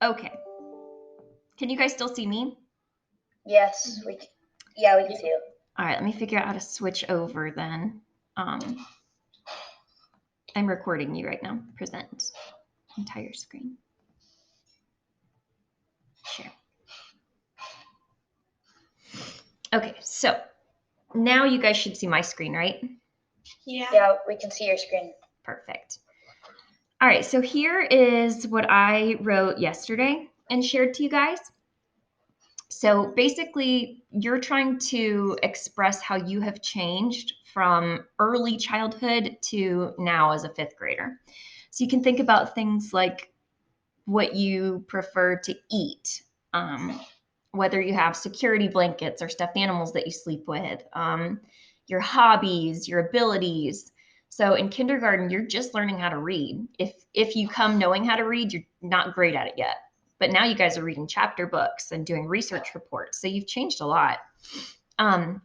Okay. Can you guys still see me? Yes, we can see you. All right, let me figure out how to switch over then. I'm recording you right now. Present entire screen. Share. Okay, so now you guys should see my screen, right? Yeah, we can see your screen. Perfect. All right, so here is what I wrote yesterday and shared to you guys. So basically, you're trying to express how you have changed from early childhood to now as a fifth grader. So you can think about things like what you prefer to eat, whether you have security blankets or stuffed animals that you sleep with, your hobbies, your abilities. So in kindergarten, you're just learning how to read. If you come knowing how to read, you're not great at it yet. But now you guys are reading chapter books and doing research reports. So you've changed a lot. I've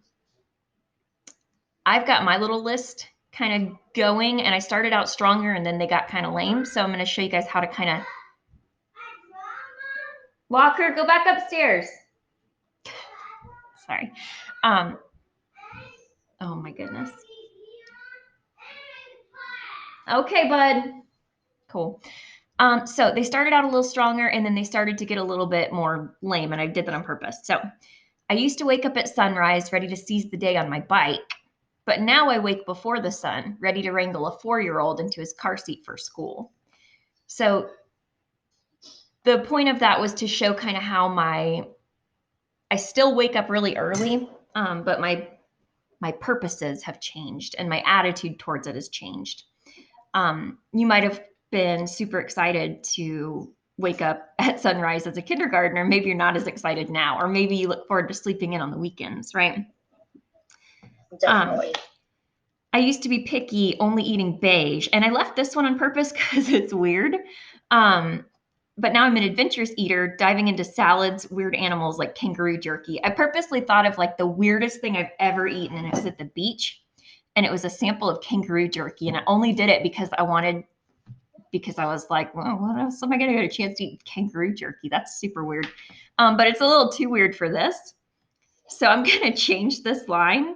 got my little list kind of going, and I started out stronger and then they got kind of lame. So I'm going to show you guys how to kind of Walker, go back upstairs. Sorry. Oh my goodness. Okay, bud. Cool. So they started out a little stronger and then they started to get a little bit more lame, and I did that on purpose. So I used to wake up at sunrise ready to seize the day on my bike, but now I wake before the sun, ready to wrangle a 4-year-old into his car seat for school. So the point of that was to show kind of how I still wake up really early, but my purposes have changed and my attitude towards it has changed. You might have been super excited to wake up at sunrise as a kindergartner. Maybe you're not as excited now, or maybe you look forward to sleeping in on the weekends, right? Definitely. I used to be picky, only eating beige, and I left this one on purpose because it's weird. But now I'm an adventurous eater, diving into salads, weird animals like kangaroo jerky. I purposely thought of like the weirdest thing I've ever eaten, and it was at the beach. And it was a sample of kangaroo jerky. And I only did it because I was like, well, what else am I going to get a chance to eat kangaroo jerky? That's super weird. But it's a little too weird for this. So I'm going to change this line.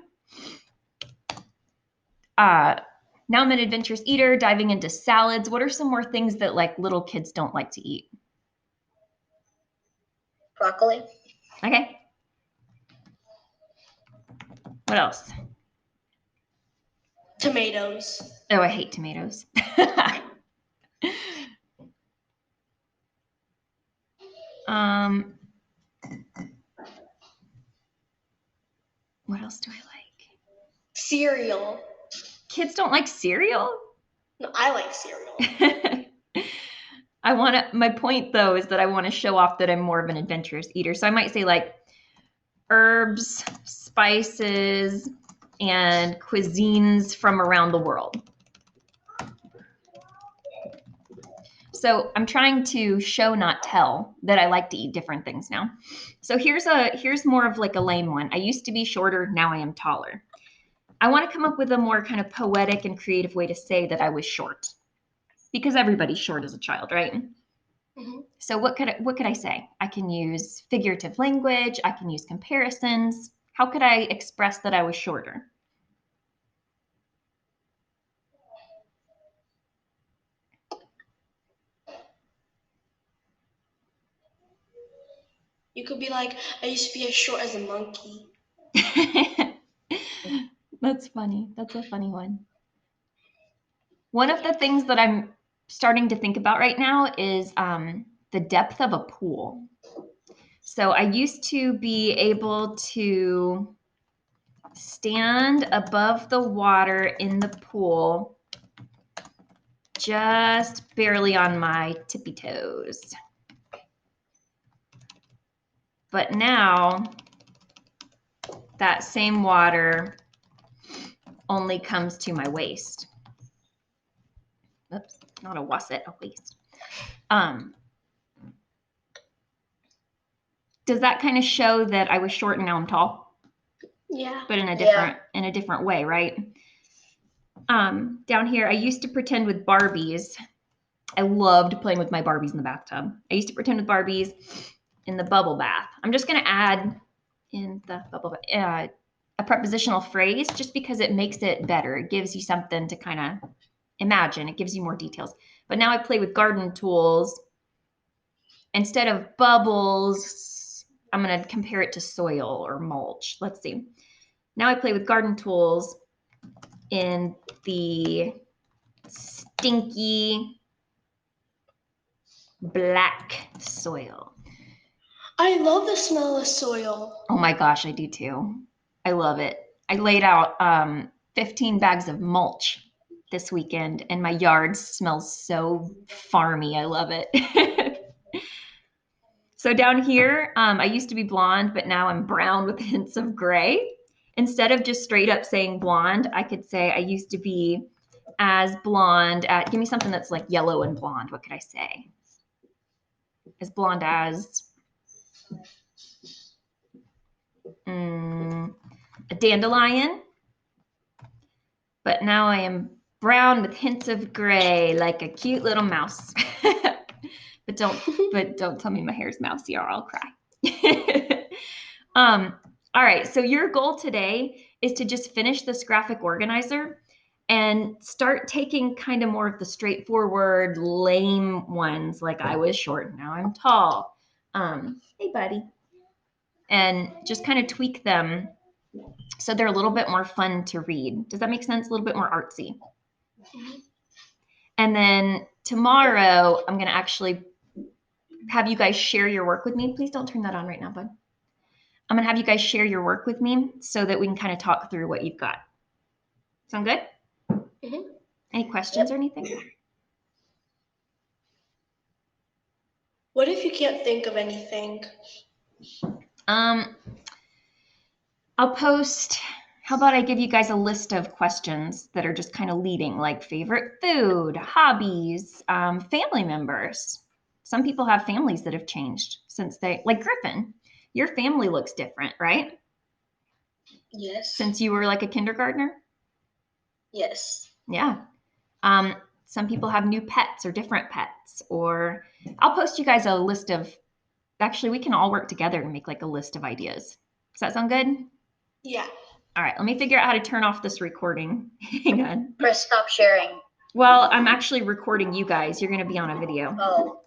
Now I'm an adventurous eater, diving into salads. What are some more things that like little kids don't like to eat? Broccoli. Okay. What else? Tomatoes. Oh, I hate tomatoes. What else do I like? Cereal. Kids don't like cereal? No, I like cereal. My point though is that I want to show off that I'm more of an adventurous eater. So I might say like herbs, spices, and cuisines from around the world. So I'm trying to show, not tell, that I like to eat different things now. So here's more of like a lame one. I used to be shorter, now I am taller. I want to come up with a more kind of poetic and creative way to say that I was short, because everybody's short as a child, right? Mm-hmm. So what could I say? I can use figurative language. I can use comparisons. How could I express that I was shorter? You could be like, I used to be as short as a monkey. That's funny. That's a funny one. One of the things that I'm starting to think about right now is the depth of a pool. So I used to be able to stand above the water in the pool just barely on my tippy toes. But now that same water only comes to my waist. Oops, not a wasset, a waist. Does that kind of show that I was short and now I'm tall? Yeah. But in a different way, right? Down here, I used to pretend with Barbies I loved playing with my Barbies in the bathtub. I used to pretend with Barbies in the bubble bath. I'm just going to add in the bubble bath a prepositional phrase just because it makes it better. It gives you something to kind of imagine. It gives you more details. But now I play with garden tools. Instead of bubbles, I'm going to compare it to soil or mulch. Let's see. Now I play with garden tools in the stinky black soil. I love the smell of soil. Oh my gosh, I do too. I love it. I laid out 15 bags of mulch this weekend and my yard smells so farmy. I love it. So down here, I used to be blonde, but now I'm brown with hints of gray. Instead of just straight up saying blonde, I could say I used to be as blonde. Give me something that's like yellow and blonde. What could I say? As blonde as a dandelion. But now I am brown with hints of gray, like a cute little mouse. but don't tell me my hair's mousy or I'll cry. All right, so your goal today is to just finish this graphic organizer and start taking kind of more of the straightforward, lame ones, like I was short, now I'm tall. Hey, buddy. And just kind of tweak them so they're a little bit more fun to read. Does that make sense? A little bit more artsy. And then tomorrow, I'm going to actually have you guys share your work with me. Please don't turn that on right now, bud. I'm going to have you guys share your work with me so that we can kind of talk through what you've got. Sound good? Mm-hmm. Any questions or anything? What if you can't think of anything? I'll post, how about I give you guys a list of questions that are just kind of leading, like favorite food, hobbies, family members. Some people have families that have changed since like Griffin, your family looks different, right? Yes. Since you were like a kindergartner? Yes. Yeah. Some people have new pets or different pets, or I'll post you guys a list of, actually, we can all work together to make like a list of ideas. Does that sound good? Yeah. All right, let me figure out how to turn off this recording. Hang on. Press stop sharing. Well, I'm actually recording you guys. You're going to be on a video. Oh.